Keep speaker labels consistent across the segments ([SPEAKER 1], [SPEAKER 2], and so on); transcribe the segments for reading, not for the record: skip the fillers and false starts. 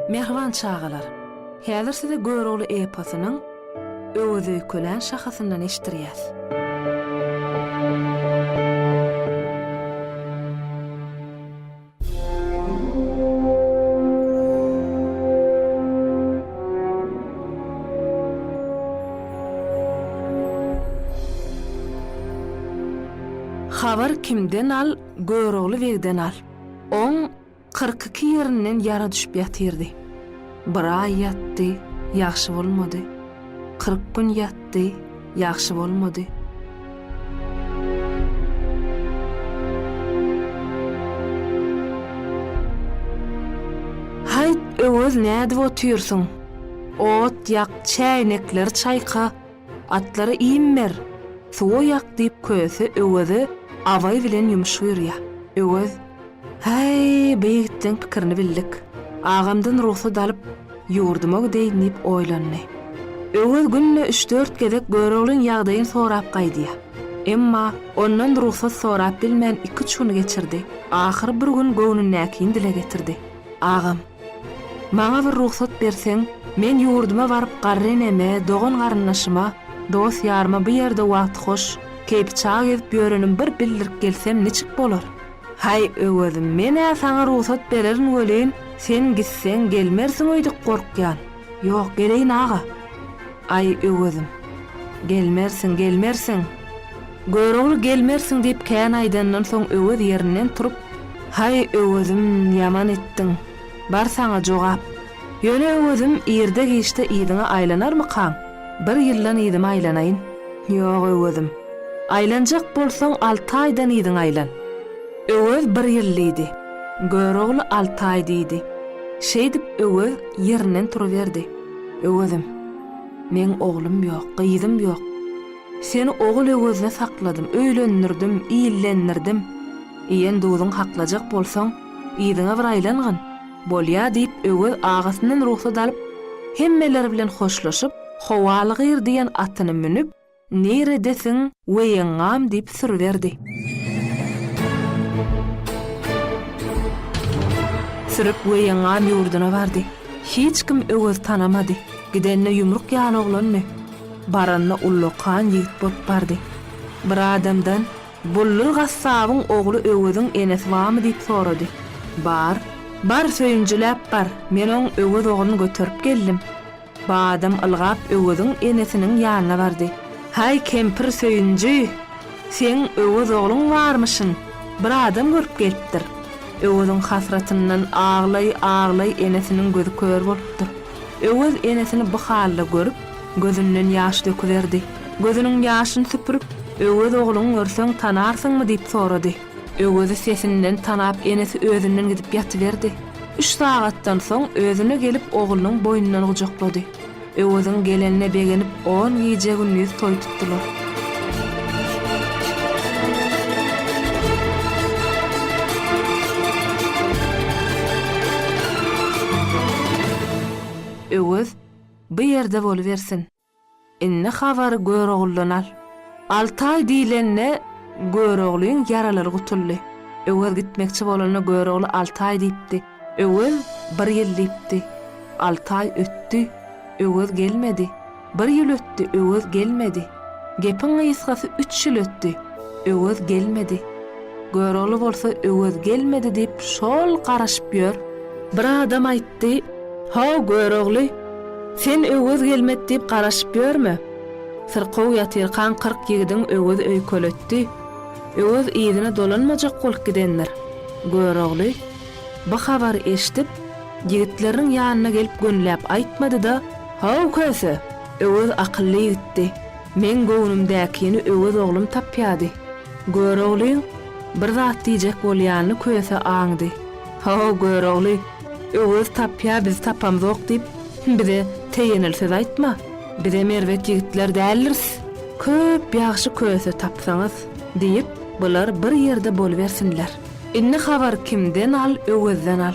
[SPEAKER 1] Mehriban çağalar. Häzir size Göreğli eposynyň öwüzi kölen şahasyndan eşdirýäs. Habar kimden al, Göreğli wegden al. On 42 yerinden yara düşüp ýatyrdy. Bir ay ýatdy, ýaxşy bolmady. 40 gün ýatdy, ýaxşy bolmady. Hayt, öwüz näde oturýarsyň? Ot ýak, çäýnekler çaýka, atlary iýinmer. Suwa ýak diýip köse öwüzi away bilen ýumşyrýar. Öwüz hey, beýikden pikirini bildik. Agamdan ruhsat alyp ýurduma gideyip oýlandy. Öwüz günne 3-4 gezek Göreğliň ýagdaýyny sorap gaýdýar. Emma ondan ruhsat sorap bilmän 2 gün geçirdi. Ahir bir gün göwnündäkini dile getirdi. Agam, maňa bir ruhsat berseň, men ýurduma baryp garreneme, dogan garynlaşyma, dost ýaryma bu ýerde wagt hoş, kep çağa gezip ýörenim bir bildirip gelsem niçik bolar? Hay öwüzüm, men saňa ruhsat bererin welin, sen gitseň gelmersiň öýdük gorkýan. Ýok, geleýin aga. Ay öwüzüm, gelmersiň. Göreğli gelmersiň diýip kän aýdandan soň öwüz ýerinden turup, hay öwüzüm, ýaman etdiň. Bar saňa jogap. Ýöne öwüzüm, ýerde geçde ýydyňa aýlanarmy kaň? Bir ýyldan ýydyma aýlanaýyn. Ýok öwüzüm. Aýlanjak bolsaň 6 aýdan ýydyň aýlan. Öwüz 1 ýyllydy. Göreğli 6 aý diýdi. Şeýdip öwüz ýerinden turuverdi. Öwüzüm, men oglum ýok, gyýdym ýok. Seni ogul öwüzine sakladym, öýlendirdim, iýillendirdim. Iýen duýdyň haklajak bolsaň, ýydyňa bir aýlangan. Bolýa diýip öwüz agasyndan ruhsat alyp, hemmeler bilen hoşlaşyp, howaly gyr diýen atyny minip, "Nere desiň, weýeňam" diýip sürberdi. Sürüp weýeňam ýurduna bardy. Hiç kim öwüz tanamady. Gidenne ýumruk ýaly oglanmy. Baranna ullukan ýigit bolup bardy. Bir adamdan "Bullur gassabyň ogly öwüziň enesi barmy?" diýip sorady. Bar söýünjülep bar. Men oň öwüz oglyny götürüp geldim. Ba adam ılgap öwüziň enesiniň ýanyna bardy. "Hay kempir söýünji, sen öwüz oglyň barmyşyn? Bir adam görüp gelipdir." Öwüziň hasratyndan ağlay enesiniň gözü kör bolupdyr. Öwüz enesini bu halda görüp, gözünden ýaş döküverdi. Gözüniň ýaşyny süpürüp, "Öwüz oglyň görseň tanarsyňmy?" diýip sorady. Öwüz sesinden tanap enesi özünden gidip ýatyberdi. 3 sagatdan soň özüne gelip oglunyň boýnundan gujaklady. Öwüziň gelenine begenip 10 ýeje günlük toý tutdular. Öwüz bu ýerde boluversin. Inne habary Göreğlinden al. 6 aý diýilenne Göreğliň yaralary gutuldy. Öwüz gitmekçi bolany Göreğli 6 aý diýipdi. Öwüz 1 ýyl diýipdi. 6 aý ötdi. Öwüz gelmedi. 1 ýyl ötdi. Öwüz gelmedi. Gepiň ýysgasy 3 ýyl ötdi. Öwüz gelmedi. Göreğli bolsa öwüz gelmedi diýip şol garaşyp ýör. Bir adam aýtdy, "Ha Göreğli, sen öwüz gelmedi diýip garaşyp ýörme? Sırqaw ýatyrkan 47-iň öwüz öýkeletdi. Öwüz ýydyna dolanmajak bolup gidenler." Göreğli bu habary eşitip, ýigitleriniň ýanyna gelip gönläp aýtmady da, "Ha köse, öwüz akylly ýigitdi. Men göwnümdäkini öwüz oglum tapýady." Göreğli bir zat diýjek bolýany köse aňdy. "Ha Göreğli, öwüz tapýa, biz tapamzok" diýip bize teýenilsiz aýtma. Bize merwet ýigitler däliriz. Köp ýaxşy köse tapsaňyz diýip bular bir ýerde boluversinler. Inne habar kimden al, öwüzden al.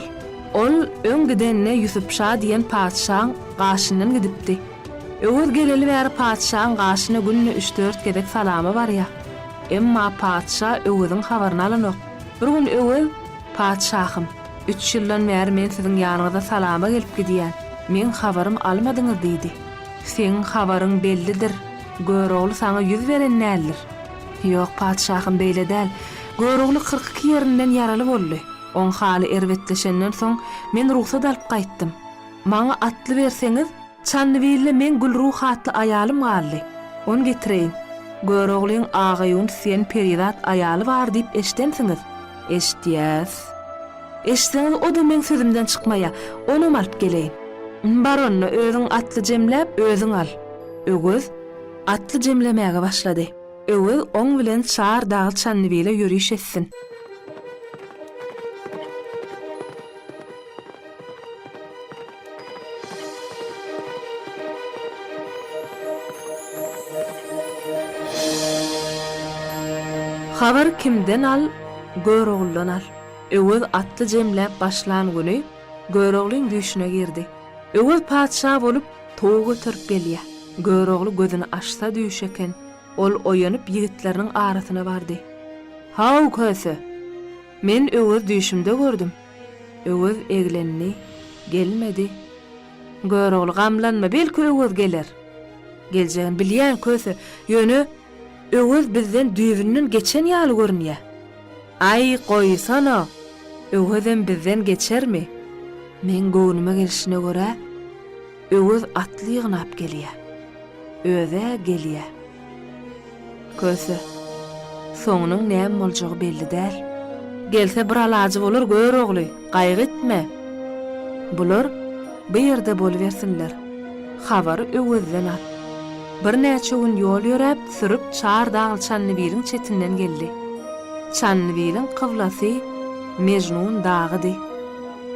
[SPEAKER 1] Ol öň gidenne Ýusup Şah diýen paçşaň gaşyndan gidipdi. Öwüz geleli bäri paçşaň gaşyna günne 3-4 gezek salamy barýa. Emma paçşa öwüziň habaryny alanok. Bir gün öwüz, "Paçşahym, 3 ýyldan bäri men siziň ýanyňyza salama gelip gidýän. Men habarym almadyňyz diýdi. Seň habaryň bellidir. Görogly sana ýüz beren nälir? Ýok padşahym beýle däl. Görogly 42 ýerinden ýaraly boldy. On haly erwetleşenden soň men ruhsat alyp gaýtdym. Maňa atly berseňiz, Çannybeýle men Gülruh atly aýalym galdy. On getireýin. Göroglyň agaýyn sen Peridat aýaly bar diýip eşdensiňiz. Eşdýäs. Eşdiňiz o da men sözümden çykmaýa, onu alyp geleýin. Bar onu özüň atly jemläp özüň al. Ögüz atly jemlemäge başlady. Ögüz oň bilen şahar dagy Çannybeýle ýürüýüş etsin. Habar kimden al? Göroglydan al. Öwüz atly jemläp başlan güni Göroglyň düşüne girdi. Öwüz padşah bolup tow götürüp gelýär. Görogly gözüni açsa düşeken, ol oýanyp ýigitleriniň arasyna bardy. "Haw köse. Men öwüz düşümde gördüm." Öwüz eglenni, gelmedi. Görogly gamlanma, belki öwüz geler. Geljegin bilýän köse, ýöne öwüz bizden düýbünden geçen ýaly görünýär. Ay goýsana. Öwüzem bizden geçermi? Men göwnüme gelişine görä, öwüz atly ýygnap gelýär. Öze gelýär. Köse. Soňunyň näme boljagy belli däl. Gelse bir alajy bolar Görogly, gaýgy etme. Bular bu ýerde boluversinler. Habary öwüzden al. Bir näçe gün ýol ýörep, sürüp çar dagy Çannybeýliň çetinden geldi. Çannybeýliň kyblasy Mejnun dagydy.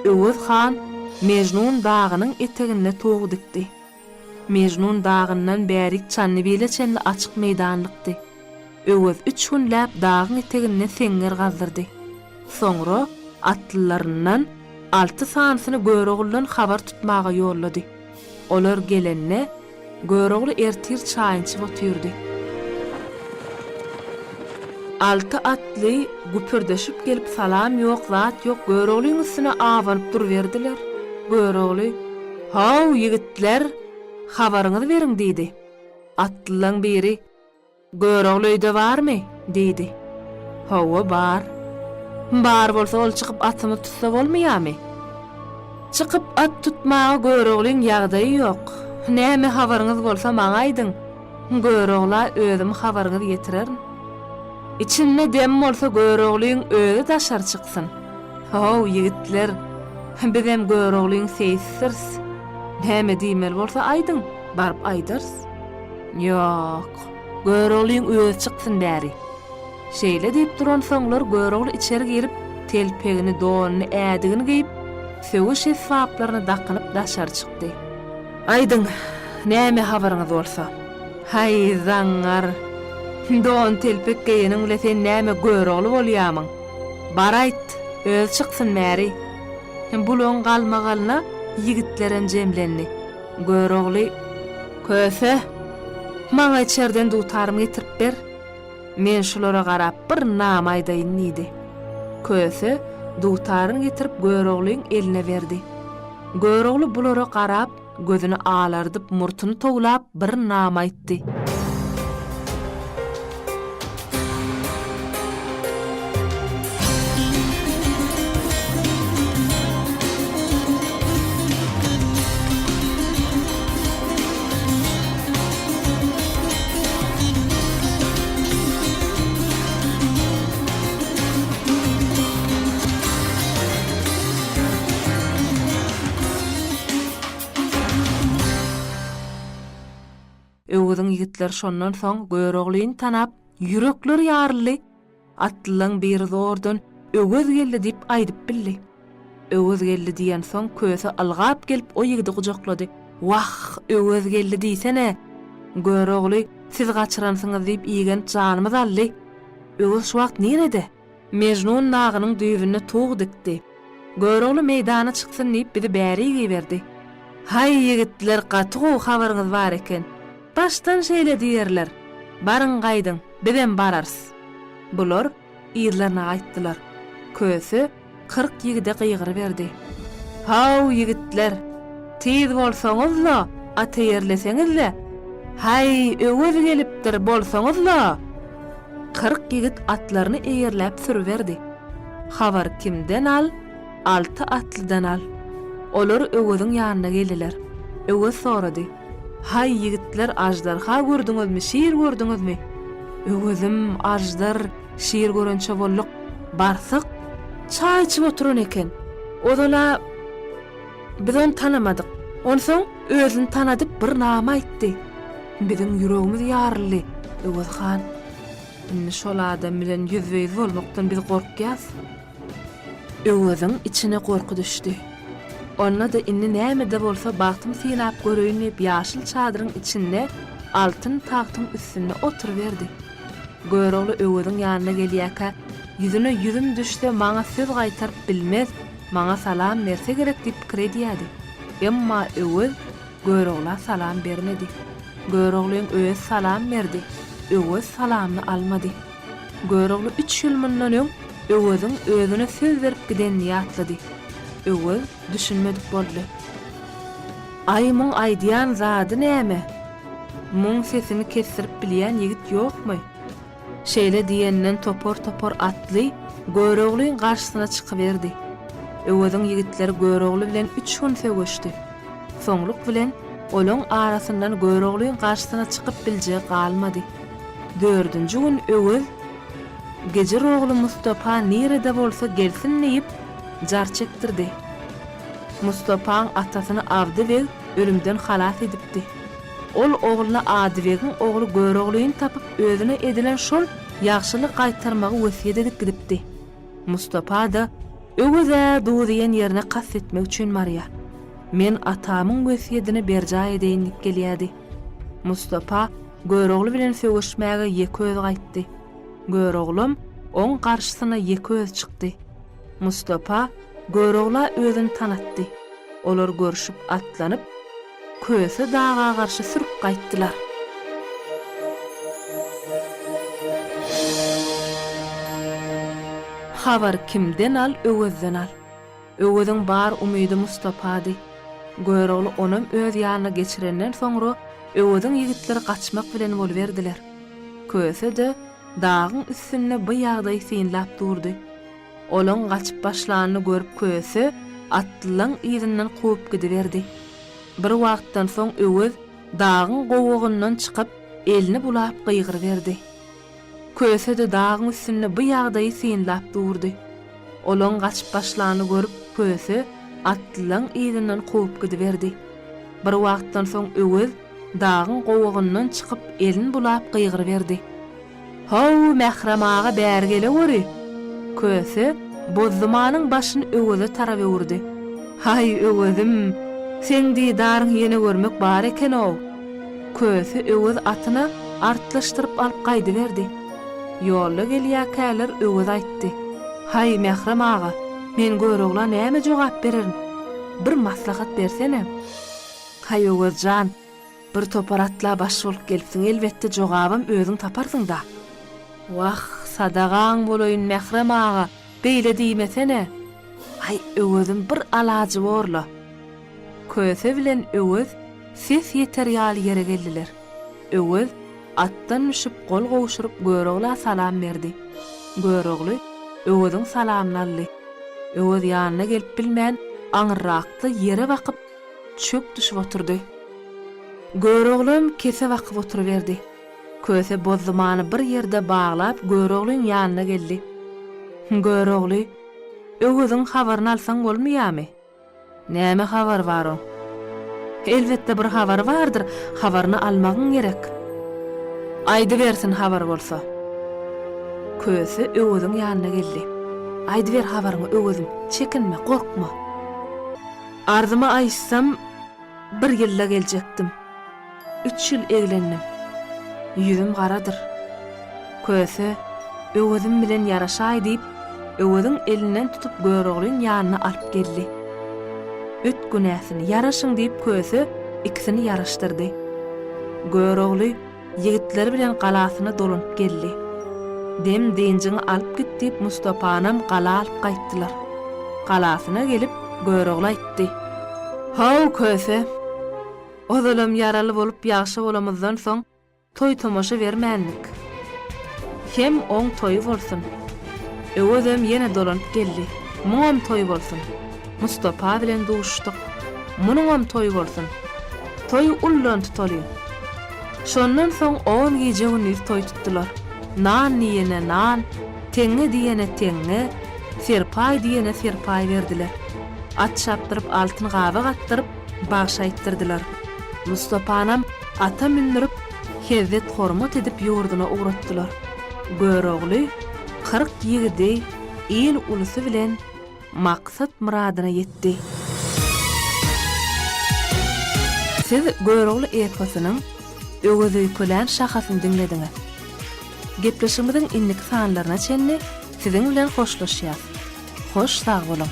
[SPEAKER 1] Öwüz han Mejnun dagynyň etegine tow dikdi. Mejnun dagyndan bärik Çannybeýle çenli açyk meýdanlykdy. Öwüz 3 günläp dagyň etegine seňger gazdyrdy. Soňra atlylaryndan 6 sansyny Göroglydan habar tutmaga ýollady. Olar gelenne Görogly ertir çaýynçy oturdy. 6 atly güpürdeşip gelip salam ýok, zat ýok, Göroglyň üstüne awanyp durberdiler. Görogly, "Haw ýigitler, habaryňyzy beriň" diýdi. Atlylaryň biri, "Görogly öýde barmy?" diýdi. "Hawa bar." "Bar bolsa ol çykyp atymy tutsa bolmaýarmy?" "Çykyp at tutmaga Göroglyň ýagdaýy ýok. Näme habaryňyz bolsa maňa aýdyň. Görogla özüm habaryňyzy getirerin. İçinde dem bolsa Göroglyň öýde taşar çyksyn." "Haw ýigitler, bizem Göroglyň seýsirs. Näme diýmeli bolsa aýdyň, baryp aýdars." "Ýok, Göroglyň öýde çyksyn bäri." Şeýle diýip duran soňlar Görogly içeri girip telpegini, donyny, ädigini giyip, söwü şeffaflaryny dakanyp daşar çykdy. "Aýdyň, näme habaryňyz bolsa?" "Hay zaňar, don telpek giýeniň bilen sen näme Görogly bolýarmyň? Bar aýt, öz çyksyn märi." Bulan galmagalyna ýigitlerim jemlendi. Görogly, "Köse, maňa içerden dutarym getirip ber. Men şulara garap bir nam aýdaýyn" diýdi. Köse dutaryny getirip Göroglyň eline berdi. Görogly bulara garap, gözüni ağlardyp, murtuny toglap bir nam aýtdy. Öwüziň ýigitler şondan soň Göroglyny tanap, ýürekleri ýarly. Atlylaryň biri zordan öwüz geldi diýip aýdyp bildi. Öwüz geldi diýen soň köse algap gelip o ýigidi gujaklady. "Wah, öwüz geldi diýsene. Görogly, siz gaçyransyňyz" diýip iýgen janymyz aldy. Öwüz şu wagt nerede? Mejnun nagynyň düýbüne tow dikdi. Görogly meýdana çyksyn diýip bizi bäri giýberdi. "Hay ýigitler, gatygy habaryňyz bar eken. Baştan şeýle diýerler. Barın gaýdyň, bizem barars." Bular ýyllaryna aýtdylar. Köse 40 yigide qygyry berdi. "Haw yigitler, tiz bolsaňyzla, ateýerleseňizle. Hay, öwüz gelipdir bolsaňyzla." 40 yigit atlaryny eýerläp sürüberdi. Habar kimden al? 6 atlydan al. Olar öwüziň ýanyna geldiler. Öwüz sorady: "Hay yigitler, ajdarha gördüňizmi, şiir gördüňizmi?" "Öwüzim ajdar, şiir görençe bolluk. Barsyk, çay içip oturan eken. Odola biz onu tanamadyk. Onsoň özüni tanadyp bir nama aýtdy. Biziň ýüregimiz ýarly. Öwüz han, inni şol adam bilen ýüzbeýiz bolmakdan biz gorkýas." Öwüziň içine gorku düşdi. Onna da inni näme de bolsa bagtym synap göreýin diýip ýaşyl çadyryň içinde altyn tagtyň üstünde oturuverdi. Göýrogly öwüziň ýanyna gelýäkä yüzüne yüzüm düşse maňa söz gaýtaryp bilmez, maňa salam berse gerek diýip pikirdiýärdi. Emma öwüz göýrogla salam bermedi. Göýroglyň öýe salam berdi. Öwüz salamny almady. Göýrogly 3 ýyl mundan öň öwüziň özüne söz berip gidenini ýatlady. Öwüz düşünmedik boldy. "Ay muň aýdýan zady näme? Muň sesini kestirip bilýän ýigit ýokmy?" Şeýle diýenden topor atly göýroglyň garşysyna çykyberdi. Öwüziň ýigitleri göýrogly bilen 3 gün söwüşdi. Soňluk bilen olaň arasyndan göýroglyň garşysyna çykyp biljek galmady. 4-nji gün öwüz gece rogly Mustapa nerede bolsa gelsin diýip jar çekdirdi. Mustapaň atasyny Abdybek ölümden halas edipdi. Ol oglyna Adybegiň ogly göýroglyny tapyp özüne edilen şol ýagşylyk gaýtarmagy wesiýet edip gidipdi. Mustapa da öwüze duýan ýerine kas etmek üçin marýar. "Men atamyň wesiýetini berja edeýin" diýip gelýärdi. Mustapa göýrogly bilen söwüşmäge ýeki öz gaýtdy. Göýroglum oň garşysyna ýeki öz çykdy. Mustapa göýrogla özüni tanatdy. Olar görüşüp atlanyp köse dağa garşy sürüp gaýtdylar. Habar kimden al? Öwüzden al. Öwüziň bar umydy Mustapady. Göýrogly onam öz ýanyna geçirenden soňra öwüziň ýigitleri gaçmak bilen bolberdiler. Köse de dağın üstünde bu ýagdaý synlap durdy. Olaň gaçyp başlanyny görüp köse atlyň ýerinden goýup gidiberdi. Bir wagtdan soň öwüz dağın gowugyndan çykyp elini bulap gıýgyr berdi. Köse de dağın üstünde bu ýagdaý synlap durdy. Olaň gaçyp başlanyny görüp köse atlyň ýerinden goýup gidiberdi. Bir wagtdan soň öwüz dağın gowugyndan çykyp elini bulap gıýgyr berdi. "Haw Mähremaga bäri gele göri." Köse bozdumanyň başyny öwüze tarap öwürdi. "Hay öwüzim, sen diýdaryň ýene görmek bar eken o." Köse öwüz atyny artlaşdyryp alyp gaýdyberdi. Ýolda gelýärkäler öwüz aýtdy: "Hay Mähremaga, men göýrogla näme jogap bererim? Bir maslahat bersene." "Hay öwüzjan, bir toparatla baş bolup gelipsiň, elbetde jogabym özüň taparsyň da." "Wah, sadagaň bolaýyn Mähremaga, beýle diýmesene." "Ay öwüzim, bir alajy borla." Köse bilen öwüz ses ýeterýäl ýere geldiler. Öwüz atdan düşüp gol gowşuryp göýrogla salam berdi. Göýrogly öwüziň salamyny aldy. Öwüz ýanyna gelip bilmän aňyrrakly ýere bakyp çök düşüp oturdy. Göýroglym kese bakyp oturuverdi. Köse bozdumany bir ýerde baglap göýroglyň ýanyna geldi. "Göýrogly, öwüziň habaryny alsaň bolmaýarmy?" "Näme habar bar o?" "Elbetde bir habar bardyr, habaryny almagyň gerek." "Aýdy bersin habar bolsa." Köse öwüziň ýanyna geldi. "Aýdy ber habaryny öwüzim, çekinme, gorkma." "Arzyma aýtsam, bir ýylda geljekdim. 3 ýyl eglendim. Yüzüm garadyr." Köse öwüzim bilen ýaraşaý diýip öwüziň elinden tutup göýroglyň ýanyna alyp geldi. Öt günäsini ýaraşyň diýip köse ikisini ýaraşdyrdy. Göýrogly ýigitleri bilen galasyna dolanyp geldi. "Dem deňjiňi alyp git" diýip Mustapanam gala alyp gaýtdylar. Galasyna gelip göregli aýtdy. "Haw köse. Ozalam yaraly bolup ýaşy bolamyzdan soň toý tomaşa bermändik. Hem oň toýu bolsun. Öwedem ýene dolanyp geldi. Muňam toý bolsun. Mustafa bilen duşdyk. Muňam toý bolsun. Toý ullan tutaly. Şondan soň 10 gece gündüz toý tutdular. Nan diýene nan, teňe diýene teňe, serpay diýene serpay berdiler. At şapdyryp altyn gaby gatdyryp bagşaýtdyrdylar. Mustafanam ata mindirip hezet hormat edip ýurduna uğratdylar. Göregli 40 ýigidi el ulusy bilen maksat muradyna ýetdi. Siz Göregli eposynyň öwüzüýkülen şahasyny dinlediňiz. Gepleşigimiziň inlik sanlaryna çenli siziň bilen hoşlaşýar. Hoş sag bolun.